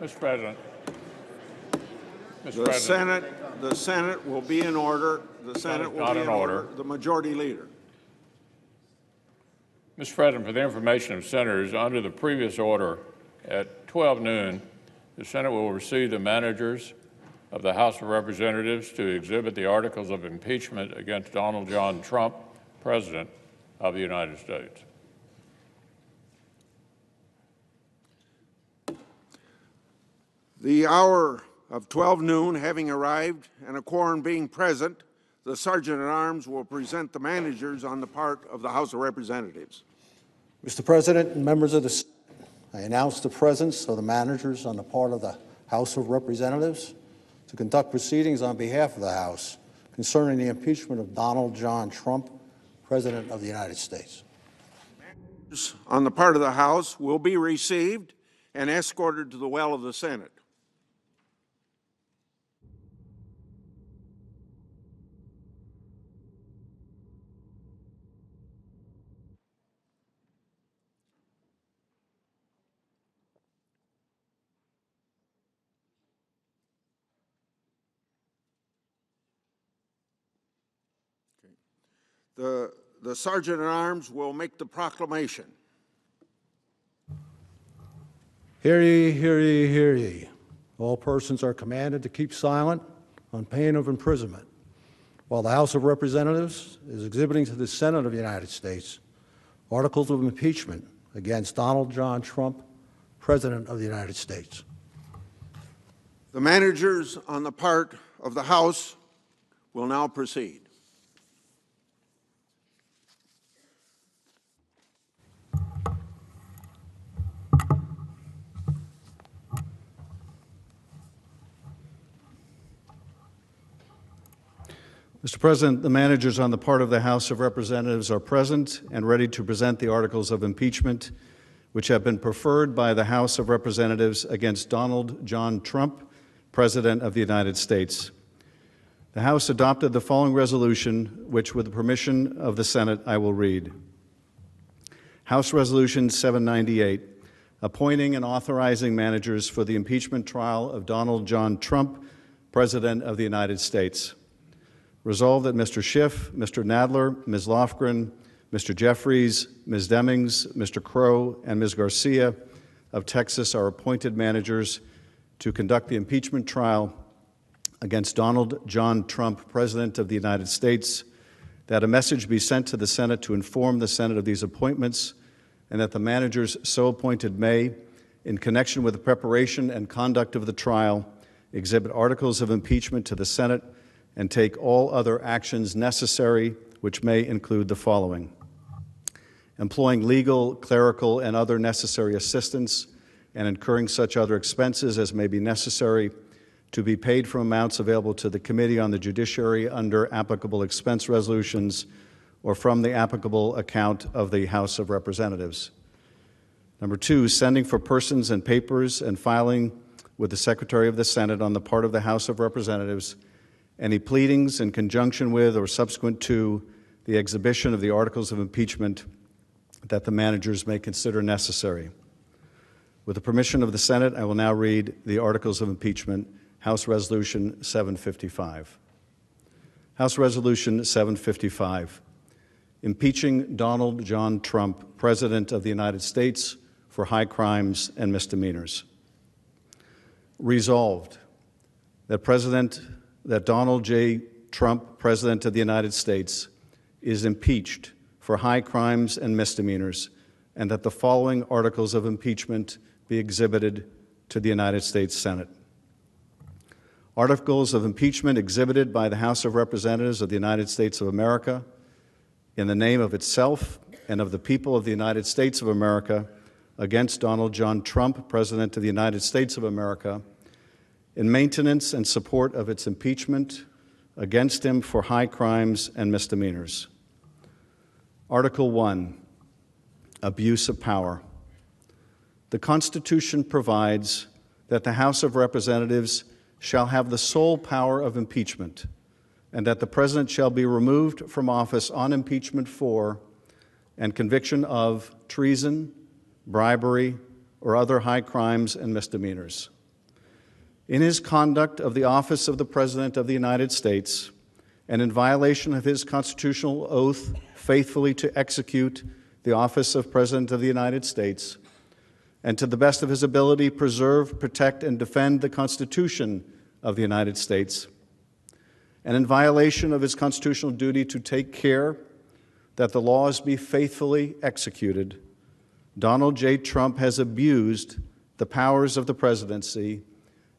Mr. President. The Senate will be in order. The Senate will be in order. The Majority Leader. Mr. President, for the information of senators, under the previous order, at 12 noon, the Senate will receive the managers of the House of Representatives to exhibit the articles of impeachment against Donald John Trump, President of the United States. The hour of 12 noon having arrived and a quorum being present, the Sergeant-at-Arms will present the managers on the part of the House of Representatives. Mr. President and members of the Senate, I announce the presence of the managers on the part of the House of Representatives to conduct proceedings on behalf of the House concerning the impeachment of Donald John Trump, President of the United States. Managers on the part of the House will be received and escorted to the well of the Senate. The Sergeant-at-Arms will make the proclamation. Hear ye, hear ye, hear ye. All persons are commanded to keep silent on pain of imprisonment while the House of Representatives is exhibiting to the Senate of the United States articles of impeachment against Donald John Trump, President of the United States. The managers on the part of the House will now proceed. Mr. President, the managers on the part of the House of Representatives are present and ready to present the articles of impeachment which have been preferred by the House of Representatives against Donald John Trump, President of the United States. The House adopted the following resolution, which, with the permission of the Senate, I will read. House Resolution 798, appointing and authorizing managers for the impeachment trial of Donald John Trump, President of the United States. Resolved that Mr. Schiff, Mr. Nadler, Ms. Lofgren, Mr. Jeffries, Ms. Demings, Mr. Crow, and Ms. Garcia of Texas are appointed managers to conduct the impeachment trial against Donald John Trump, President of the United States, that a message be sent to the Senate to inform the Senate of these appointments, and that the managers so appointed may, in connection with the preparation and conduct of the trial, exhibit articles of impeachment to the Senate and take all other actions necessary, which may include the following: employing legal, clerical, and other necessary assistance and incurring such other expenses as may be necessary to be paid from amounts available to the Committee on the Judiciary under applicable expense resolutions or from the applicable account of the House of Representatives. Number two, sending for persons and papers and filing with the Secretary of the Senate on the part of the House of Representatives any pleadings in conjunction with or subsequent to the exhibition of the articles of impeachment that the managers may consider necessary. With the permission of the Senate, I will now read the articles of impeachment, House Resolution 755. House Resolution 755, impeaching Donald John Trump, President of the United States, for high crimes and misdemeanors. Resolved that Donald J. Trump, President of the United States, is impeached for high crimes and misdemeanors, and that the following articles of impeachment be exhibited to the United States Senate. Articles of impeachment exhibited by the House of Representatives of the United States of America in the name of itself and of the people of the United States of America against Donald John Trump, President of the United States of America, in maintenance and support of its impeachment against him for high crimes and misdemeanors. Article 1, abuse of power. The Constitution provides that the House of Representatives shall have the sole power of impeachment, and that the President shall be removed from office on impeachment for and conviction of treason, bribery, or other high crimes and misdemeanors. In his conduct of the office of the President of the United States, and in violation of his constitutional oath faithfully to execute the office of President of the United States, and to the best of his ability preserve, protect, and defend the Constitution of the United States, and in violation of his constitutional duty to take care that the laws be faithfully executed, Donald J. Trump has abused the powers of the presidency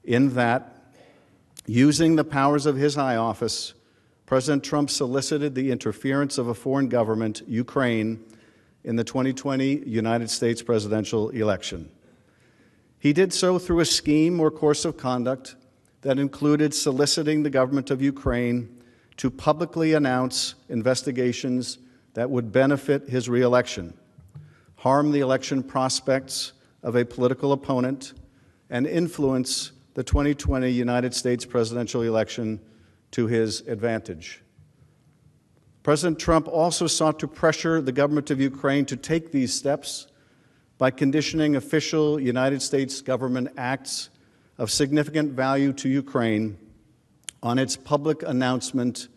in that, using the powers of his high office, President Trump solicited the interference of a foreign government, Ukraine, in the 2020 United States presidential election. He did so through a scheme or course of conduct that included soliciting the government of Ukraine to publicly announce investigations that would benefit his reelection, harm the election prospects of a political opponent, and influence the 2020 United States presidential election to his advantage. President Trump also sought to pressure the government of Ukraine to take these steps by conditioning official United States government acts of significant value to Ukraine on its public announcement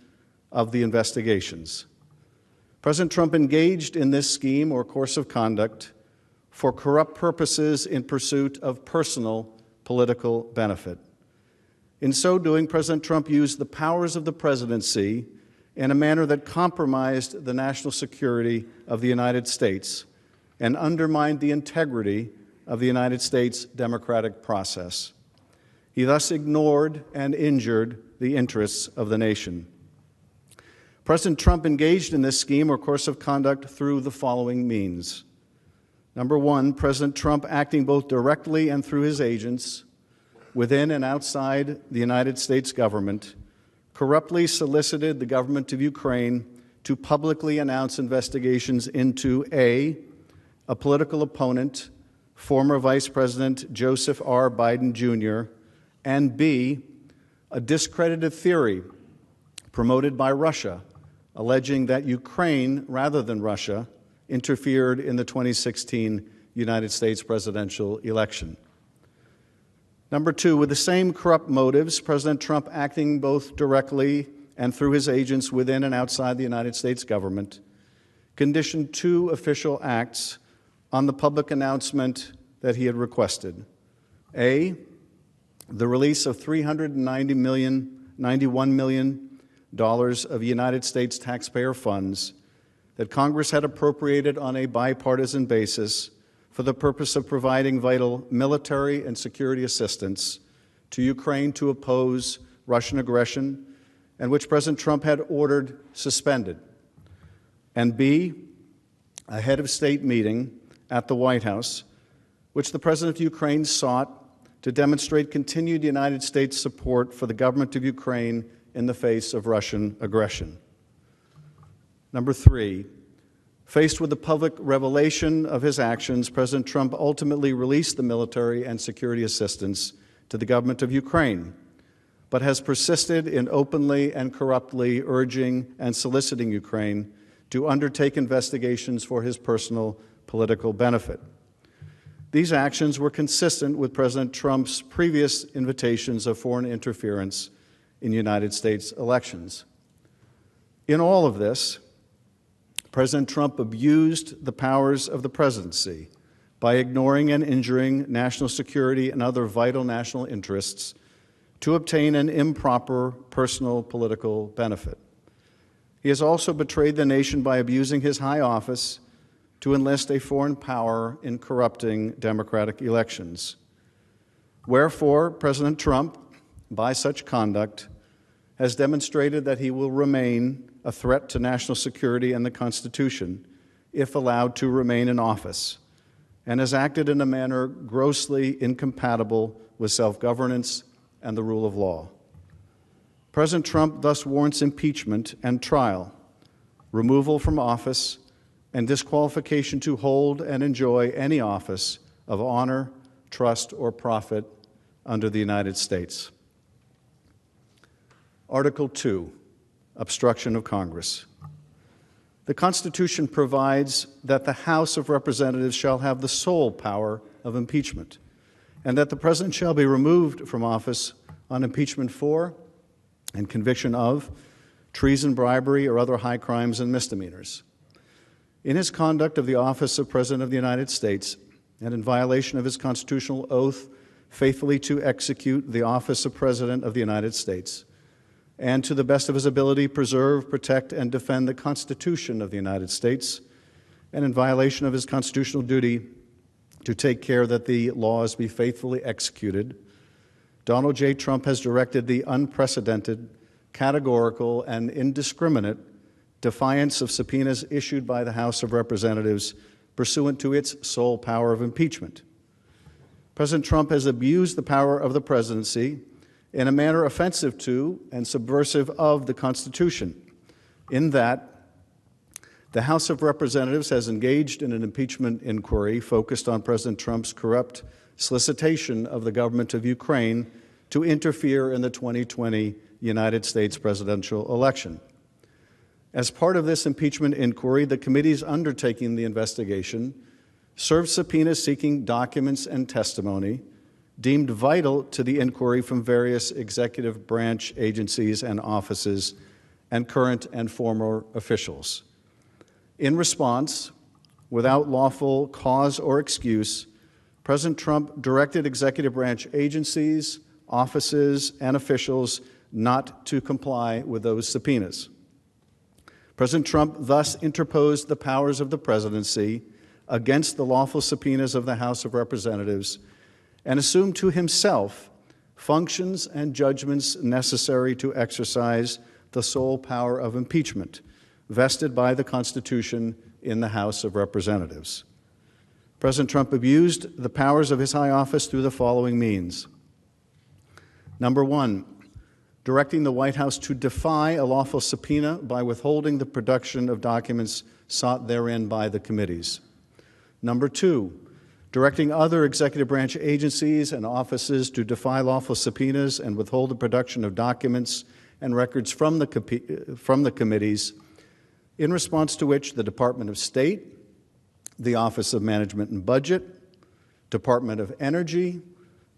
of the investigations. President Trump engaged in this scheme or course of conduct for corrupt purposes in pursuit of personal political benefit. In so doing, President Trump used the powers of the presidency in a manner that compromised the national security of the United States and undermined the integrity of the United States democratic process. He thus ignored and injured the interests of the nation. President Trump engaged in this scheme or course of conduct through the following means. Number one, President Trump, acting both directly and through his agents within and outside the United States government, corruptly solicited the government of Ukraine to publicly announce investigations into A, political opponent, former Vice President Joseph R. Biden Jr., and B, a discredited theory promoted by Russia, alleging that Ukraine, rather than Russia, interfered in the 2016 United States presidential election. Number two, with the same corrupt motives, President Trump, acting both directly and through his agents within and outside the United States government, conditioned two official acts on the public announcement that he had requested. A, the release of $91 million of United States taxpayer funds that Congress had appropriated on a bipartisan basis for the purpose of providing vital military and security assistance to Ukraine to oppose Russian aggression, and which President Trump had ordered suspended. And B, a head of state meeting at the White House, which the President of Ukraine sought to demonstrate continued United States support for the government of Ukraine in the face of Russian aggression. Number three, faced with the public revelation of his actions, President Trump ultimately released the military and security assistance to the government of Ukraine, but has persisted in openly and corruptly urging and soliciting Ukraine to undertake investigations for his personal political benefit. These actions were consistent with President Trump's previous invitations of foreign interference in United States elections. In all of this, President Trump abused the powers of the presidency by ignoring and injuring national security and other vital national interests to obtain an improper personal political benefit. He has also betrayed the nation by abusing his high office to enlist a foreign power in corrupting democratic elections. Wherefore, President Trump, by such conduct, has demonstrated that he will remain a threat to national security and the Constitution if allowed to remain in office, and has acted in a manner grossly incompatible with self-governance and the rule of law. President Trump thus warrants impeachment and trial, removal from office, and disqualification to hold and enjoy any office of honor, trust, or profit under the United States. Article 2, Obstruction of Congress. The Constitution provides that the House of Representatives shall have the sole power of impeachment, and that the President shall be removed from office on impeachment for and conviction of treason, bribery, or other high crimes and misdemeanors. In his conduct of the office of President of the United States, and in violation of his constitutional oath faithfully to execute the office of President of the United States, and to the best of his ability preserve, protect, and defend the Constitution of the United States, and in violation of his constitutional duty to take care that the laws be faithfully executed, Donald J. Trump has directed the unprecedented, categorical, and indiscriminate defiance of subpoenas issued by the House of Representatives pursuant to its sole power of impeachment. President Trump has abused the power of the presidency in a manner offensive to and subversive of the Constitution, in that the House of Representatives has engaged in an impeachment inquiry focused on President Trump's corrupt solicitation of the government of Ukraine to interfere in the 2020 United States presidential election. As part of this impeachment inquiry, the committees undertaking the investigation served subpoenas seeking documents and testimony deemed vital to the inquiry from various executive branch agencies and offices and current and former officials. In response, without lawful cause or excuse, President Trump directed executive branch agencies, offices, and officials not to comply with those subpoenas. President Trump thus interposed the powers of the presidency against the lawful subpoenas of the House of Representatives and assumed to himself functions and judgments necessary to exercise the sole power of impeachment vested by the Constitution in the House of Representatives. President Trump abused the powers of his high office through the following means. Number one, directing the White House to defy a lawful subpoena by withholding the production of documents sought therein by the committees. Number two, directing other executive branch agencies and offices to defy lawful subpoenas and withhold the production of documents and records from the committees, in response to which the Department of State, the Office of Management and Budget, Department of Energy,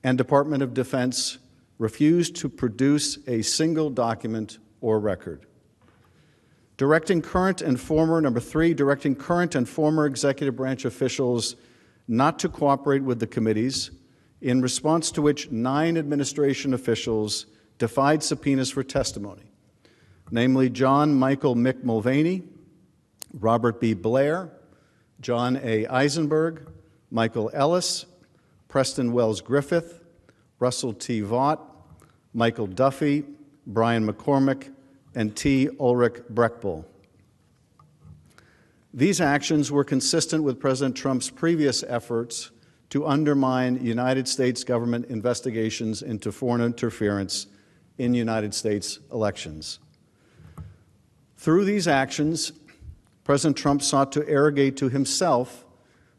and Department of Defense refused to produce a single document or record. Directing current and former, number three, directing current and former executive branch officials not to cooperate with the committees, in response to which 9 administration officials defied subpoenas for testimony, namely John Michael Mick Mulvaney, Robert B. Blair, John A. Eisenberg, Michael Ellis, Preston Wells Griffith, Russell T. Vaught, Michael Duffy, Brian McCormick, and T. Ulrich Breckbull. These actions were consistent with President Trump's previous efforts to undermine United States government investigations into foreign interference in United States elections. Through these actions, President Trump sought to arrogate to himself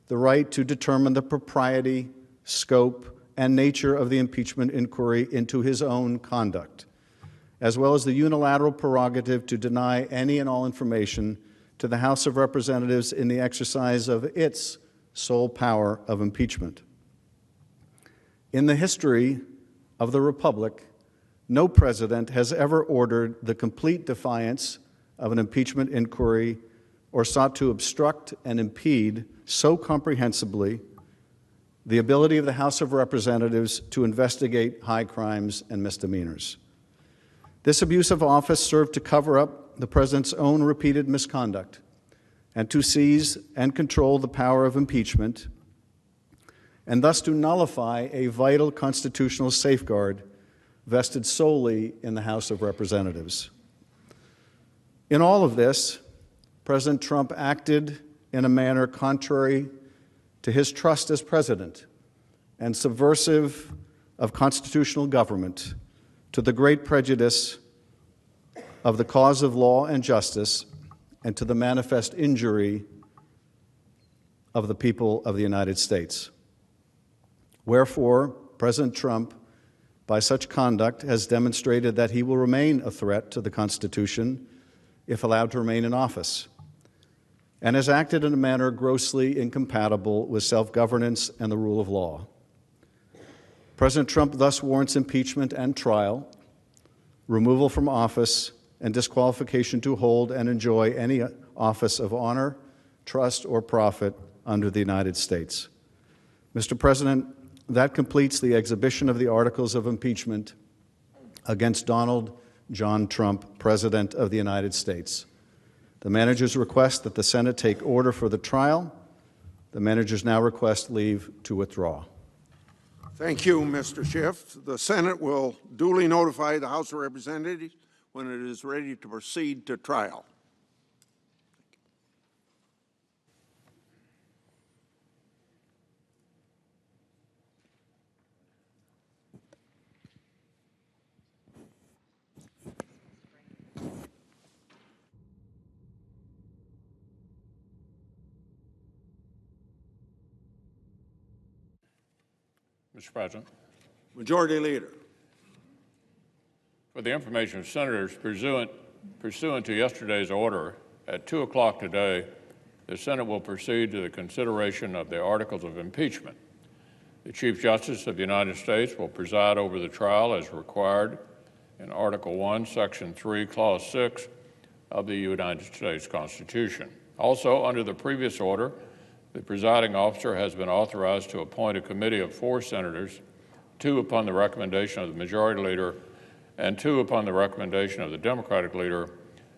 the right to determine the propriety, scope, and nature of the impeachment inquiry into his own conduct, as well as the unilateral prerogative to deny any and all information to the House of Representatives in the exercise of its sole power of impeachment. In the history of the Republic, no president has ever ordered the complete defiance of an impeachment inquiry or sought to obstruct and impede so comprehensively the ability of the House of Representatives to investigate high crimes and misdemeanors. This abuse of office served to cover up the President's own repeated misconduct and to seize and control the power of impeachment, and thus to nullify a vital constitutional safeguard vested solely in the House of Representatives. In all of this, President Trump acted in a manner contrary to his trust as president and subversive of constitutional government, to the great prejudice of the cause of law and justice, and to the manifest injury of the people of the United States. Wherefore, President Trump, by such conduct, has demonstrated that he will remain a threat to the Constitution if allowed to remain in office, and has acted in a manner grossly incompatible with self-governance and the rule of law. President Trump thus warrants impeachment and trial, removal from office, and disqualification to hold and enjoy any office of honor, trust, or profit under the United States. Mr. President, that completes the exhibition of the articles of impeachment against Donald John Trump, President of the United States. The managers request that the Senate take order for the trial. The managers now request leave to withdraw. Thank you, Mr. Schiff. The Senate will duly notify the House of Representatives when it is ready to proceed to trial. Mr. President, Majority Leader. for the information of senators, pursuant to yesterday's order, at 2 o'clock today, the Senate will proceed to the consideration of the articles of impeachment. The Chief Justice of the United States will preside over the trial as required in Article 1, Section 3, Clause 6 of the United States Constitution. Also, under the previous order, the presiding officer has been authorized to appoint a committee of 4 senators, 2 upon the recommendation of the Majority Leader and 2 upon the recommendation of the Democratic Leader,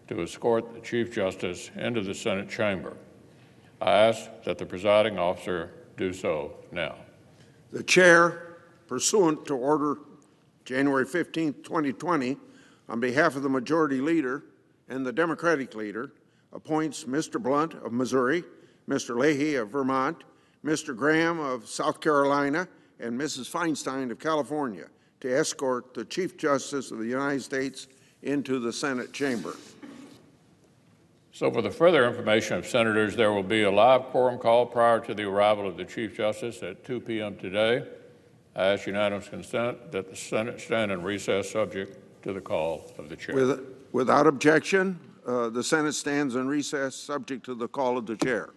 to escort the Chief Justice into the Senate chamber. I ask that the presiding officer do so now. The Chair, pursuant to Order January 15, 2020, on behalf of the Majority Leader and the Democratic Leader, appoints Mr. Blunt of Missouri, Mr. Leahy of Vermont, Mr. Graham of South Carolina, and Mrs. Feinstein of California to escort the Chief Justice of the United States into the Senate chamber. So for the further information of senators, there will be a live quorum call prior to the arrival of the Chief Justice at 2 p.m. today. I ask unanimous consent that the Senate stand in recess subject to the call of the chair. Without objection, the Senate stands in recess subject to the call of the chair.